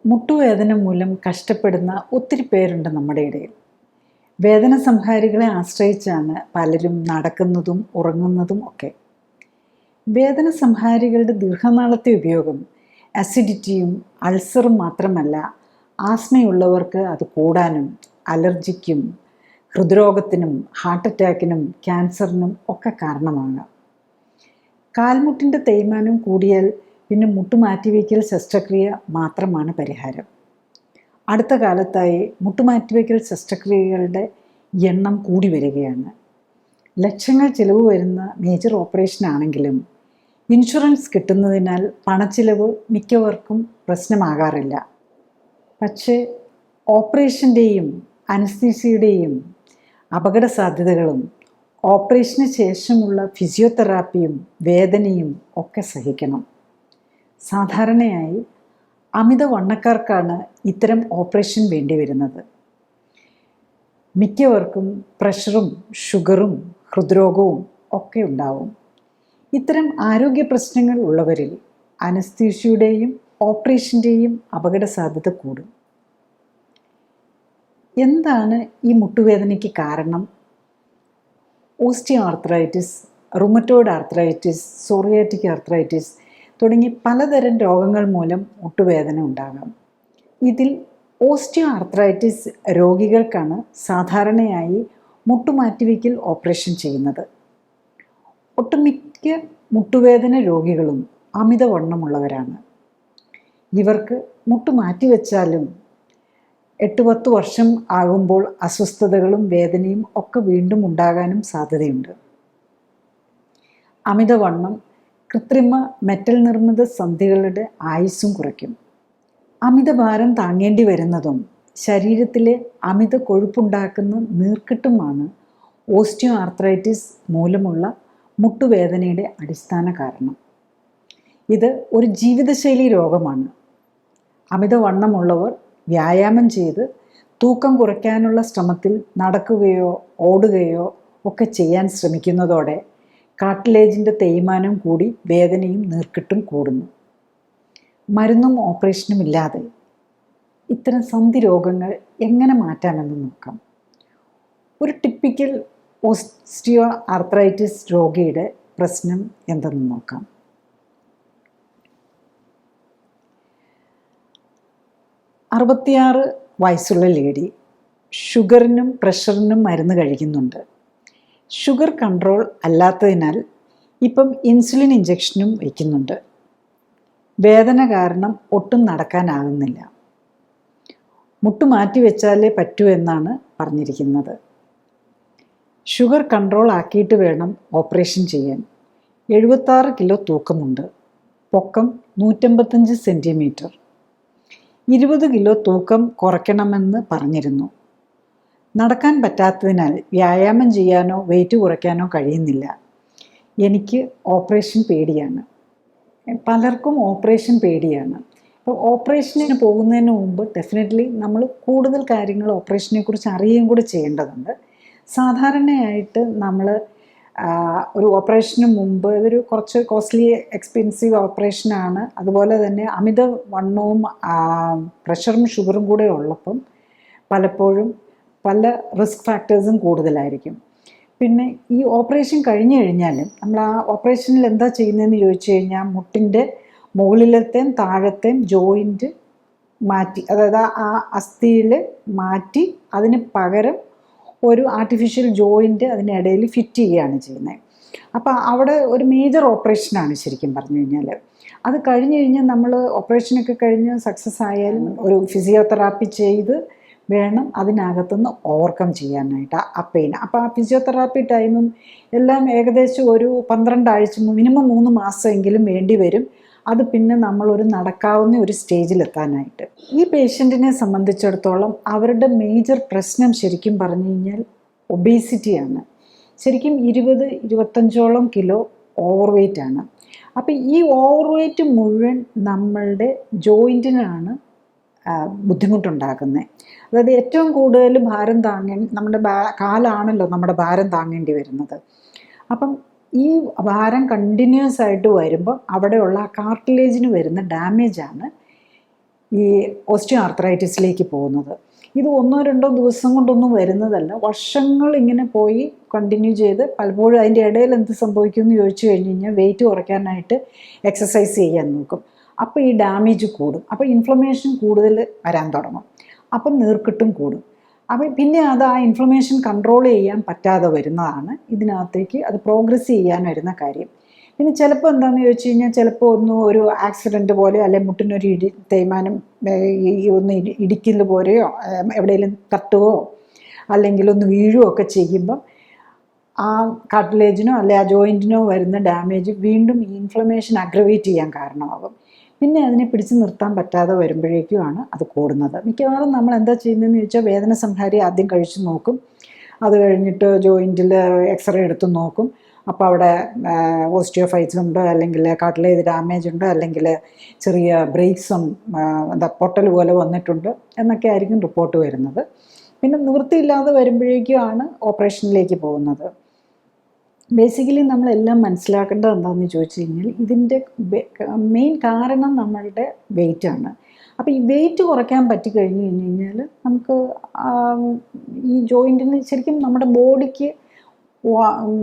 മുട്ടുവേദന മൂലം കഷ്ടപ്പെടുന്ന ഒത്തിരി പേരുണ്ട് നമ്മുടെ ഇടയിൽ. വേദന സംഹാരികളെ ആശ്രയിച്ചാണ് പലരും നടക്കുന്നതും ഉറങ്ങുന്നതും ഒക്കെ. വേദന സംഹാരികളുടെ ദീർഘനാളത്തെ ഉപയോഗം അസിഡിറ്റിയും അൾസറും മാത്രമല്ല, ആസ്മയുള്ളവർക്ക് അത് കൂടാനും അലർജിക്കും ഹൃദ്രോഗത്തിനും ഹാർട്ട് അറ്റാക്കിനും ക്യാൻസറിനും ഒക്കെ കാരണമാകാം. കാൽമുട്ടിൻ്റെ തേയ്മാനം കൂടിയാൽ പിന്നെ മുട്ടുമാറ്റിവയ്ക്കൽ ശസ്ത്രക്രിയ മാത്രമാണ് പരിഹാരം. അടുത്ത കാലത്തായി മുട്ടുമാറ്റിവയ്ക്കൽ ശസ്ത്രക്രിയകളുടെ എണ്ണം കൂടി വരികയാണ്. ലക്ഷങ്ങൾ ചിലവ് വരുന്ന മേജർ ഓപ്പറേഷൻ ആണെങ്കിലും ഇൻഷുറൻസ് കിട്ടുന്നതിനാൽ പണച്ചിലവ് മിക്കവർക്കും പ്രശ്നമാകാറില്ല. പക്ഷേ ഓപ്പറേഷൻ്റെയും അനസ്തീസിയുടെയും അപകട സാധ്യതകളും ഓപ്പറേഷന് ശേഷമുള്ള ഫിസിയോതെറാപ്പിയും വേദനയും ഒക്കെ സഹിക്കണം. സാധാരണയായി അമിതവണ്ണക്കാർക്കാണ് ഇത്തരം ഓപ്പറേഷൻ വേണ്ടി വരുന്നത്. മിക്കവർക്കും പ്രഷറും ഷുഗറും ഹൃദ്രോഗവും ഒക്കെ ഉണ്ടാവും. ഇത്തരം ആരോഗ്യ പ്രശ്നങ്ങൾ ഉള്ളവരിൽ അനസ്തീഷ്യയുടെയും ഓപ്പറേഷൻ്റെയും അപകട സാധ്യത കൂടും. എന്താണ് ഈ മുട്ടുവേദനയ്ക്ക് കാരണം? Osteo arthritis, rheumatoid arthritis, psoriatic arthritis തുടങ്ങി പലതരം രോഗങ്ങൾ മൂലം മുട്ടുവേദന ഉണ്ടാകാം. ഇതിൽ ഓസ്റ്റിയോ ആർത്രൈറ്റിസ് രോഗികൾക്കാണ് സാധാരണയായി മുട്ടുമാറ്റിവയ്ക്കൽ ഓപ്പറേഷൻ ചെയ്യുന്നത്. ഒട്ടുമിക്ക മുട്ടുവേദന രോഗികളും അമിതവണ്ണമുള്ളവരാണ്. ഇവർക്ക് മുട്ടുമാറ്റിവെച്ചാലും 8-10 വർഷം ആകുമ്പോൾ അസ്വസ്ഥതകളും വേദനയും ഒക്കെ വീണ്ടും ഉണ്ടാകാനും സാധ്യതയുണ്ട്. അമിതവണ്ണം കൃത്രിമ മെറ്റൽ നിർമ്മിത സന്ധികളുടെ ആയുസ്സും കുറയ്ക്കും. അമിതഭാരം താങ്ങേണ്ടി വരുന്നതും ശരീരത്തിലെ അമിത കൊഴുപ്പുണ്ടാക്കുന്ന നീർക്കെട്ടുമാണ് ഓസ്റ്റിയോ ആർത്രൈറ്റിസ് മൂലമുള്ള മുട്ടുവേദനയുടെ അടിസ്ഥാന കാരണം. ഇത് ഒരു ജീവിതശൈലി രോഗമാണ്. അമിതവണ്ണമുള്ളവർ വ്യായാമം ചെയ്ത് തൂക്കം കുറയ്ക്കാനുള്ള ശ്രമത്തിൽ നടക്കുകയോ ഓടുകയോ ഒക്കെ ചെയ്യാൻ ശ്രമിക്കുന്നതോടെ കാർട്ടിലേജിൻ്റെ തേയ്മാനം കൂടി വേദനയും നീർക്കെട്ടും കൂടുന്നു. മരുന്നും ഓപ്പറേഷനും ഇല്ലാതെ ഇത്തരം സന്ധി രോഗങ്ങൾ എങ്ങനെ മാറ്റാമെന്ന് നോക്കാം. ഒരു ടിപ്പിക്കൽ ഓസ്റ്റിയോ ആർത്രൈറ്റിസ് രോഗിയുടെ പ്രശ്നം എന്തെന്ന് നോക്കാം. 66 വയസ്സുള്ള ലേഡി ഷുഗറിനും പ്രഷറിനും മരുന്ന് കഴിക്കുന്നുണ്ട്. ഷുഗർ കൺട്രോൾ അല്ലാത്തതിനാൽ ഇപ്പം ഇൻസുലിൻ ഇഞ്ചക്ഷനും വയ്ക്കുന്നുണ്ട്. വേദന കാരണം ഒട്ടും നടക്കാനാകുന്നില്ല. മുട്ട് മാറ്റി വെച്ചാലേ പറ്റൂ എന്നാണ് പറഞ്ഞിരിക്കുന്നത്. ഷുഗർ കൺട്രോൾ ആക്കിയിട്ട് വേണം ഓപ്പറേഷൻ ചെയ്യാൻ. 76 കിലോ തൂക്കമുണ്ട്. പൊക്കം 155 സെൻറ്റിമീറ്റർ. 20 കിലോ തൂക്കം കുറയ്ക്കണമെന്ന് പറഞ്ഞിരുന്നു. നടക്കാൻ പറ്റാത്തതിനാൽ വ്യായാമം ചെയ്യാനോ വെയിറ്റ് കുറയ്ക്കാനോ കഴിയുന്നില്ല. എനിക്ക് ഓപ്പറേഷൻ പേടിയാണ്. പലർക്കും ഓപ്പറേഷൻ പേടിയാണ്. അപ്പോൾ ഓപ്പറേഷന് പോകുന്നതിന് മുമ്പ് ഡെഫിനറ്റ്ലി നമ്മൾ കൂടുതൽ കാര്യങ്ങൾ ഓപ്പറേഷനെ കുറിച്ച് അറിയുകയും കൂടി ചെയ്യേണ്ടതുണ്ട്. സാധാരണയായിട്ട് നമ്മൾ ഒരു ഓപ്പറേഷന് മുമ്പ് ഇതൊരു കുറച്ച് കോസ്റ്റ്ലി എക്സ്പെൻസീവ് ഓപ്പറേഷനാണ്. അതുപോലെ തന്നെ അമിതവണ്ണവും പ്രഷറും ഷുഗറും കൂടെ ഉള്ളപ്പം പലപ്പോഴും പല റിസ്ക് ഫാക്ടേഴ്സും കൂടുതലായിരിക്കും. പിന്നെ ഈ ഓപ്പറേഷൻ കഴിഞ്ഞു കഴിഞ്ഞാലും നമ്മൾ ആ ഓപ്പറേഷനിൽ എന്താ ചെയ്യുന്നതെന്ന് ചോദിച്ചു കഴിഞ്ഞാൽ മുട്ടിൻ്റെ മുകളിലത്തെയും താഴത്തെയും ജോയിൻറ്റ് മാറ്റി, അതായത് ആ അസ്ഥിയിൽ മാറ്റി അതിന് പകരം ഒരു ആർട്ടിഫിഷ്യൽ ജോയിൻറ്റ് അതിനിടയിൽ ഫിറ്റ് ചെയ്യുകയാണ് ചെയ്യുന്നത്. അപ്പോൾ അവിടെ ഒരു മേജർ ഓപ്പറേഷനാണ് ശരിക്കും പറഞ്ഞു കഴിഞ്ഞാൽ. അത് കഴിഞ്ഞ് കഴിഞ്ഞാൽ നമ്മൾ ഓപ്പറേഷനൊക്കെ കഴിഞ്ഞ് സക്സസ് ആയാലും ഒരു ഫിസിയോതെറാപ്പി ചെയ്ത് വേണം അതിനകത്തുനിന്ന് ഓവർകം ചെയ്യാനായിട്ട് ആ പെയിൻ. അപ്പോൾ ആ ഫിസിയോതെറാപ്പി ടൈമും എല്ലാം ഏകദേശം ഒരു 12 ആഴ്ച, മിനിമം 3 മാസമെങ്കിലും വേണ്ടി വരും. അത് പിന്നെ നമ്മളൊരു നടക്കാവുന്ന ഒരു സ്റ്റേജിലെത്താനായിട്ട്. ഈ പേഷ്യൻറ്റിനെ സംബന്ധിച്ചിടത്തോളം അവരുടെ മേജർ പ്രശ്നം ശരിക്കും പറഞ്ഞു കഴിഞ്ഞാൽ ഒബേസിറ്റിയാണ്. ശരിക്കും 20-25 കിലോ ഓവർ വെയ്റ്റ് ആണ്. അപ്പം ഈ ഓവർ വെയ്റ്റ് മുഴുവൻ നമ്മളുടെ ജോയിൻറ്റിനാണ് ബുദ്ധിമുട്ടുണ്ടാക്കുന്നത്. അതായത് ഏറ്റവും കൂടുതൽ ഭാരം താങ്ങാൻ നമ്മുടെ കാലാണല്ലോ നമ്മുടെ ഭാരം താങ്ങേണ്ടി വരുന്നത്. അപ്പം ഈ ഭാരം കണ്ടിന്യൂസ് ആയിട്ട് വരുമ്പോൾ അവിടെയുള്ള ആ കാർട്ടിലേജിന് വരുന്ന ഡാമേജാണ് ഈ ഓസ്റ്റിയോ ആർത്രൈറ്റിസിലേക്ക് പോകുന്നത്. ഇത് 1-2 ദിവസം കൊണ്ടൊന്നും വരുന്നതല്ല, വർഷങ്ങൾ ഇങ്ങനെ പോയി കണ്ടിന്യൂ ചെയ്ത് പലപ്പോഴും അതിൻ്റെ ഇടയിൽ എന്ത് സംഭവിക്കും എന്ന് ചോദിച്ചു കഴിഞ്ഞ് കഴിഞ്ഞാൽ വെയിറ്റ് കുറയ്ക്കാനായിട്ട് എക്സസൈസ് ചെയ്യാൻ നോക്കും. അപ്പോൾ ഈ ഡാമേജ് കൂടും, അപ്പോൾ ഇൻഫ്ലമേഷൻ കൂടുതൽ വരാൻ തുടങ്ങും, അപ്പം നീർക്കെട്ടും കൂടും. അപ്പം പിന്നെ അത് ആ ഇൻഫ്ലമേഷൻ കൺട്രോൾ ചെയ്യാൻ പറ്റാതെ വരുന്നതാണ് ഇതിനകത്തേക്ക് അത് പ്രോഗ്രസ് ചെയ്യാൻ വരുന്ന കാര്യം. പിന്നെ ചിലപ്പോൾ എന്താണെന്ന് ചോദിച്ചു കഴിഞ്ഞാൽ ചിലപ്പോൾ ഒരു ആക്സിഡൻറ്റ് പോലെ അല്ലെങ്കിൽ മുട്ടിനൊരു തേയ്മാനം ഒന്ന് ഇടിക്കൽ പോലെയോ എവിടെയെങ്കിലും തട്ടുകയോ അല്ലെങ്കിൽ ഒന്ന് വീഴുകയോ ഒക്കെ ചെയ്യുമ്പം ആ കാർട്ടിലേജിനോ അല്ലെ ആ ജോയിൻറ്റിനോ വരുന്ന ഡാമേജ് വീണ്ടും ഈ ഇൻഫ്ലമേഷൻ അഗ്രവേറ്റ് ചെയ്യാൻ കാരണമാകും. പിന്നെ അതിനെ പിടിച്ച് നിർത്താൻ പറ്റാതെ വരുമ്പോഴേക്കുമാണ് അത് കൂടുന്നത്. മിക്കവാറും നമ്മൾ എന്താ ചെയ്യുന്നതെന്ന് ചോദിച്ചാൽ വേദന സംഹാരി ആദ്യം കഴിച്ച് നോക്കും, അത് കഴിഞ്ഞിട്ട് ജോയിൻറ്റിൽ എക്സ്റേ എടുത്ത് നോക്കും. അപ്പോൾ അവിടെ ഓസ്റ്റിയോഫൈറ്റ്സ് ഉണ്ട്, അല്ലെങ്കിൽ കാർട്ടിലേജ് ഡാമേജ് ഉണ്ട്, അല്ലെങ്കിൽ ചെറിയ ബ്രേക്സും പൊട്ടൽ പോലെ വന്നിട്ടുണ്ട് എന്നൊക്കെ ആയിരിക്കും റിപ്പോർട്ട് വരുന്നത്. പിന്നെ നിവൃത്തിയില്ലാതെ വരുമ്പോഴേക്കുമാണ് ഓപ്പറേഷനിലേക്ക് പോകുന്നത്. ബേസിക്കലി നമ്മളെല്ലാം മനസ്സിലാക്കേണ്ടത് എന്താണെന്ന് ചോദിച്ചു കഴിഞ്ഞാൽ ഇതിൻ്റെ മെയിൻ കാരണം നമ്മളുടെ വെയിറ്റാണ്. അപ്പോൾ ഈ വെയിറ്റ് കുറയ്ക്കാൻ പറ്റിക്കഴിഞ്ഞ് കഴിഞ്ഞാൽ നമുക്ക് ഈ ജോയിൻറ്റിന് ശരിക്കും നമ്മുടെ ബോഡിക്ക്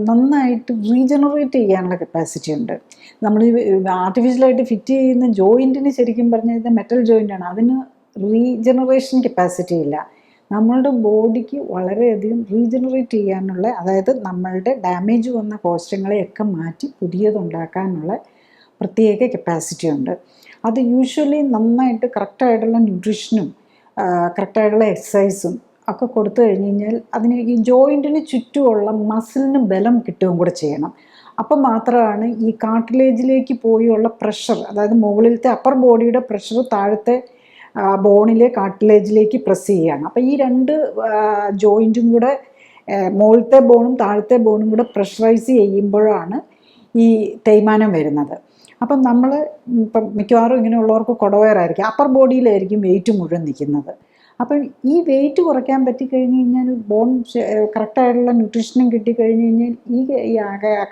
നന്നായിട്ട് റീജനറേറ്റ് ചെയ്യാനുള്ള കപ്പാസിറ്റി ഉണ്ട്. നമ്മൾ ആർട്ടിഫിഷ്യലായിട്ട് ഫിറ്റ് ചെയ്യുന്ന ജോയിൻറ്റിന് ശരിക്കും പറഞ്ഞാൽ മെറ്റൽ ജോയിൻ്റാണ്, അതിന് റീജനറേഷൻ കപ്പാസിറ്റി ഇല്ല. നമ്മളുടെ ബോഡിക്ക് വളരെയധികം റീജനറേറ്റ് ചെയ്യാനുള്ള, അതായത് നമ്മളുടെ ഡാമേജ് വന്ന കോശങ്ങളെയൊക്കെ മാറ്റി പുതിയതുണ്ടാക്കാനുള്ള പ്രത്യേക കപ്പാസിറ്റി ഉണ്ട്. അത് യൂഷ്വലി നന്നായിട്ട് കറക്റ്റായിട്ടുള്ള ന്യൂട്രീഷനും കറക്റ്റായിട്ടുള്ള എക്സസൈസും ഒക്കെ കൊടുത്തു കഴിഞ്ഞ് കഴിഞ്ഞാൽ അതിന് ഈ ജോയിൻറ്റിന് ചുറ്റുമുള്ള മസിലിന് ബലം കിട്ടുകയും കൂടെ ചെയ്യണം. അപ്പം മാത്രമാണ് ഈ കാർട്ടിലേജിലേക്ക് പോയുള്ള പ്രഷർ, അതായത് മുകളിലത്തെ അപ്പർ ബോഡിയുടെ പ്രഷർ താഴത്തെ ബോണിലെ കാർട്ടിലേജിലേക്ക് പ്രസ് ചെയ്യുകയാണ്. അപ്പോൾ ഈ രണ്ട് ജോയിൻറ്റും കൂടെ മുകളിലത്തെ ബോണും താഴത്തെ ബോണും കൂടെ പ്രഷറൈസ് ചെയ്യുമ്പോഴാണ് ഈ തേയ്മാനം വരുന്നത്. അപ്പം നമ്മൾ ഇപ്പം മിക്കവാറും ഇങ്ങനെയുള്ളവർക്ക് കൊടവയറായിരിക്കും, അപ്പർ ബോഡിയിലായിരിക്കും വെയിറ്റ് മുഴുവൻ നിൽക്കുന്നത്. അപ്പം ഈ വെയിറ്റ് കുറയ്ക്കാൻ പറ്റിക്കഴിഞ്ഞ് കഴിഞ്ഞാൽ ബോൺ കറക്റ്റായിട്ടുള്ള ന്യൂട്രീഷനും കിട്ടിക്കഴിഞ്ഞ് കഴിഞ്ഞാൽ ഈ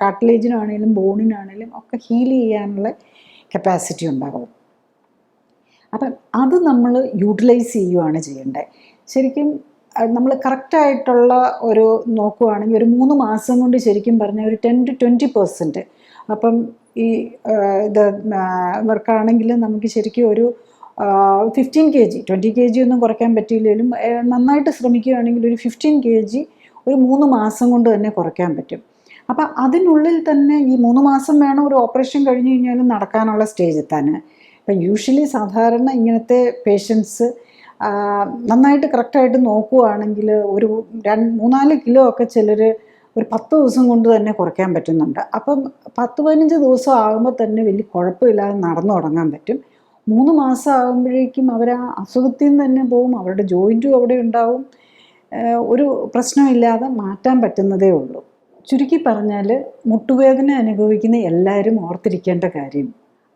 കാർട്ടിലേജിനാണേലും ബോണിനാണേലും ഒക്കെ ഹീൽ ചെയ്യാനുള്ള കപ്പാസിറ്റി ഉണ്ടാകും. അപ്പം അത് നമ്മൾ യൂട്ടിലൈസ് ചെയ്യുകയാണ് ചെയ്യേണ്ടത്. ശരിക്കും നമ്മൾ കറക്റ്റായിട്ടുള്ള ഒരു നോക്കുകയാണെങ്കിൽ ഒരു 3 മാസം കൊണ്ട് ശരിക്കും പറഞ്ഞാൽ ഒരു 10-20%. അപ്പം ഈ ഇത് ഇവർക്കാണെങ്കിൽ നമുക്ക് ശരിക്കും ഒരു 15 kg 20 kg ഒന്നും കുറയ്ക്കാൻ പറ്റിയില്ലെങ്കിലും നന്നായിട്ട് ശ്രമിക്കുകയാണെങ്കിൽ ഒരു 15 kg ഒരു 3 മാസം കൊണ്ട് തന്നെ കുറയ്ക്കാൻ പറ്റും. അപ്പം അതിനുള്ളിൽ തന്നെ ഈ 3 മാസം വേണം ഒരു ഓപ്പറേഷൻ കഴിഞ്ഞ് കഴിഞ്ഞാലും നടക്കാനുള്ള സ്റ്റേജ് എത്താൻ. അപ്പം യൂഷ്വലി സാധാരണ ഇങ്ങനത്തെ പേഷ്യൻസ് നന്നായിട്ട് കറക്റ്റായിട്ട് നോക്കുകയാണെങ്കിൽ ഒരു 3-4 കിലോ ഒക്കെ ചിലർ ഒരു 10 ദിവസം കൊണ്ട് തന്നെ കുറയ്ക്കാൻ പറ്റുന്നുണ്ട്. അപ്പം 10-15 ദിവസം ആകുമ്പോൾ തന്നെ വലിയ കുഴപ്പമില്ലാതെ നടന്നു തുടങ്ങാൻ പറ്റും. 3 മാസം ആകുമ്പോഴേക്കും അവർ ആ അസുഖത്തിൽ നിന്ന് തന്നെ പോകും, അവരുടെ ജോയിൻറ്റും അവിടെ ഉണ്ടാവും, ഒരു പ്രശ്നമില്ലാതെ മാറ്റാൻ പറ്റുന്നതേ ഉള്ളൂ. ചുരുക്കി പറഞ്ഞാൽ മുട്ടുവേദന അനുഭവിക്കുന്ന എല്ലാവരും ഓർത്തിരിക്കേണ്ട കാര്യം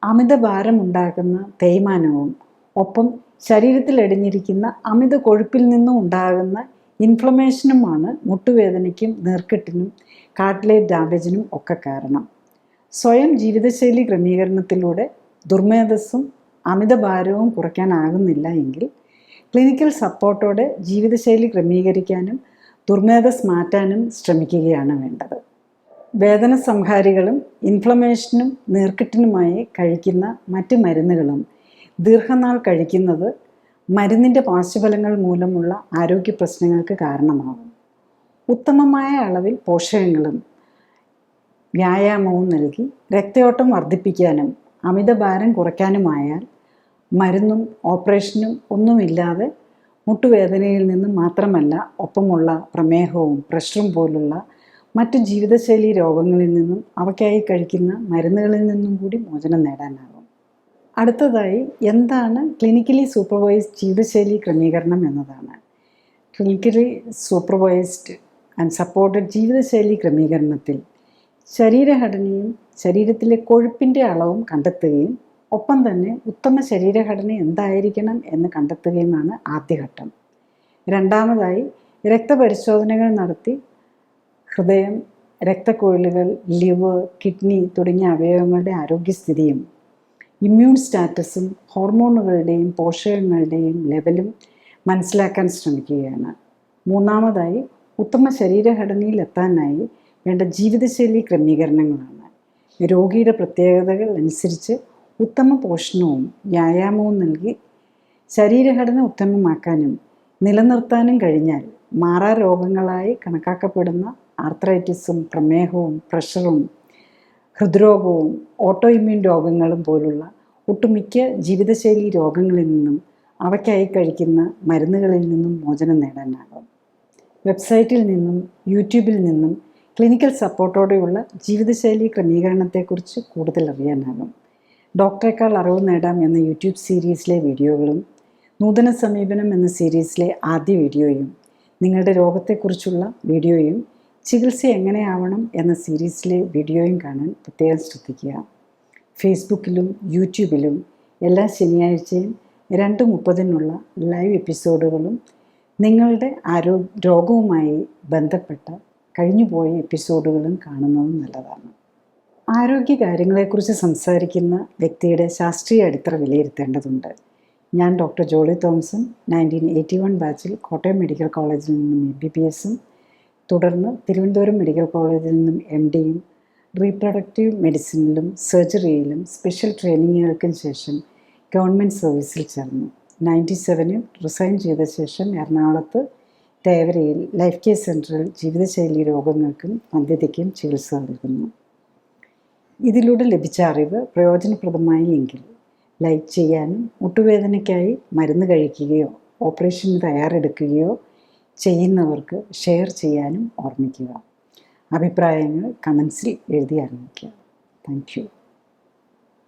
അമിതഭാരം ഉണ്ടാക്കുന്ന തേയ്മാനവും ഒപ്പം ശരീരത്തിൽ അടിഞ്ഞിരിക്കുന്ന അമിത കൊഴുപ്പിൽ നിന്നും ഉണ്ടാകുന്ന ഇൻഫ്ലമേഷനുമാണ് മുട്ടുവേദനയ്ക്കും നീർക്കെട്ടിനും കാർട്ടിലേജ് ഡാമേജിനും ഒക്കെ കാരണം. സ്വയം ജീവിതശൈലി ക്രമീകരണത്തിലൂടെ ദുർമേധസ്സും അമിതഭാരവും കുറയ്ക്കാനാകുന്നില്ല എങ്കിൽ ക്ലിനിക്കൽ സപ്പോർട്ടോടെ ജീവിതശൈലി ക്രമീകരിക്കാനും ദുർമേധസ് മാറ്റാനും ശ്രമിക്കുകയാണ് വേണ്ടത്. വേദന സംഹാരികളും ഇൻഫ്ലമേഷനും നീർക്കെട്ടിനുമായി കഴിക്കുന്ന മറ്റ് മരുന്നുകളും ദീർഘനാൾ കഴിക്കുന്നത് മരുന്നിൻ്റെ പാർശ്വഫലങ്ങൾ മൂലമുള്ള ആരോഗ്യ പ്രശ്നങ്ങൾക്ക് കാരണമാകും. ഉത്തമമായ അളവിൽ പോഷകങ്ങളും വ്യായാമവും നൽകി രക്തയോട്ടം വർദ്ധിപ്പിക്കാനും അമിതഭാരം കുറയ്ക്കാനുമായാൽ മരുന്നും ഓപ്പറേഷനും ഒന്നുമില്ലാതെ മുട്ടുവേദനയിൽ നിന്നും മാത്രമല്ല ഒപ്പമുള്ള പ്രമേഹവും പ്രഷറും പോലുള്ള മറ്റു ജീവിതശൈലി രോഗങ്ങളിൽ നിന്നും അവയ്ക്കായി കഴിക്കുന്ന മരുന്നുകളിൽ നിന്നും കൂടി മോചനം നേടാനാകും. അടുത്തതായി എന്താണ് ക്ലിനിക്കലി സൂപ്പർവൈസ്ഡ് ജീവിതശൈലി ക്രമീകരണം എന്നതാണ്. ക്ലിനിക്കലി സൂപ്പർവൈസ്ഡ് ആൻഡ് സപ്പോർട്ടഡ് ജീവിതശൈലി ക്രമീകരണത്തിൽ ശരീരഘടനയും ശരീരത്തിലെ കൊഴുപ്പിൻ്റെ അളവും കണ്ടെത്തുകയും ഒപ്പം തന്നെ ഉത്തമ ശരീരഘടന എന്തായിരിക്കണം എന്ന് കണ്ടെത്തുകയുമാണ് ആദ്യഘട്ടം. രണ്ടാമതായി രക്തപരിശോധനകൾ നടത്തി ഹൃദയം, രക്തക്കുഴലുകൾ, ലിവർ, കിഡ്നി തുടങ്ങിയ അവയവങ്ങളുടെ ആരോഗ്യസ്ഥിതിയും ഇമ്മ്യൂൺ സ്റ്റാറ്റസും ഹോർമോണുകളുടെയും പോഷകങ്ങളുടെയും ലെവലും മനസ്സിലാക്കാൻ ശ്രമിക്കുകയാണ്. മൂന്നാമതായി, ഉത്തമ ശരീരഘടനയിൽ എത്താനായി വേണ്ട ജീവിതശൈലി ക്രമീകരണങ്ങളാണ്. രോഗിയുടെ പ്രത്യേകതകൾ അനുസരിച്ച് ഉത്തമ പോഷണവും വ്യായാമവും നൽകി ശരീരഘടന ഉത്തമമാക്കാനും നിലനിർത്താനും കഴിഞ്ഞാൽ മാറാരോഗങ്ങളായി കണക്കാക്കപ്പെടുന്ന ആർത്രൈറ്റിസും പ്രമേഹവും പ്രഷറും ഹൃദ്രോഗവും ഓട്ടോ ഇമ്മ്യൂൺ രോഗങ്ങളും പോലുള്ള ഒട്ടുമിക്ക ജീവിതശൈലി രോഗങ്ങളിൽ നിന്നും അവയ്ക്കായി കഴിക്കുന്ന മരുന്നുകളിൽ നിന്നും മോചനം നേടാനാകും. വെബ്സൈറ്റിൽ നിന്നും യൂട്യൂബിൽ നിന്നും ക്ലിനിക്കൽ സപ്പോർട്ടോടെയുള്ള ജീവിതശൈലി ക്രമീകരണത്തെക്കുറിച്ച് കൂടുതൽ അറിയാനാകും. ഡോക്ടറേക്കാൾ അറിവ് നേടാം എന്ന യൂട്യൂബ് സീരീസിലെ വീഡിയോകളും നൂതന സമീപനം എന്ന സീരീസിലെ ആദ്യ വീഡിയോയും നിങ്ങളുടെ രോഗത്തെക്കുറിച്ചുള്ള വീഡിയോയും ചികിത്സ എങ്ങനെയാവണം എന്ന സീരീസിലെ വീഡിയോയും കാണാൻ പ്രത്യേകം ശ്രദ്ധിക്കുക. ഫേസ്ബുക്കിലും യൂട്യൂബിലും എല്ലാ ശനിയാഴ്ചയും 2:30 ലൈവ് എപ്പിസോഡുകളും നിങ്ങളുടെ രോഗവുമായി ബന്ധപ്പെട്ട കഴിഞ്ഞുപോയ എപ്പിസോഡുകളും കാണുന്നതും നല്ലതാണ്. ആരോഗ്യ കാര്യങ്ങളെക്കുറിച്ച് സംസാരിക്കുന്ന വ്യക്തിയുടെ ശാസ്ത്രീയ അടിത്തറ വിലയിരുത്തേണ്ടതുണ്ട്. ഞാൻ ഡോക്ടർ ജോളി തോംസൺ 1981 ബാച്ചിൽ കോട്ടയം മെഡിക്കൽ കോളേജിൽ നിന്നും MBBSഉം തുടർന്ന് തിരുവനന്തപുരം മെഡിക്കൽ കോളേജിൽ നിന്നും MDയും റീപ്രൊഡക്റ്റീവ് മെഡിസിനിലും സർജറിയിലും സ്പെഷ്യൽ ട്രെയിനിങ്ങുകൾക്കും ശേഷം ഗവൺമെൻറ് സർവീസിൽ ചേർന്നു. 97 റിസൈൻ ചെയ്ത ശേഷം എറണാകുളത്ത് തേവരയിൽ ലൈഫ് കെയർ സെൻറ്ററിൽ ജീവിതശൈലി രോഗങ്ങൾക്കും വന്ധ്യതയ്ക്കും ചികിത്സ നൽകുന്നു. ഇതിലൂടെ ലഭിച്ച അറിവ് പ്രയോജനപ്രദമായി എങ്കിൽ ലൈക്ക് ചെയ്യാനും മുട്ടുവേദനയ്ക്കായി മരുന്ന് കഴിക്കുകയോ ഓപ്പറേഷന് തയ്യാറെടുക്കുകയോ ചെയ്യുന്നവർക്ക് ഷെയർ ചെയ്യാനും ഓർമ്മിക്കുക. അഭിപ്രായങ്ങൾ കമൻസിൽ എഴുതി അറിയിക്കുക. Thank you.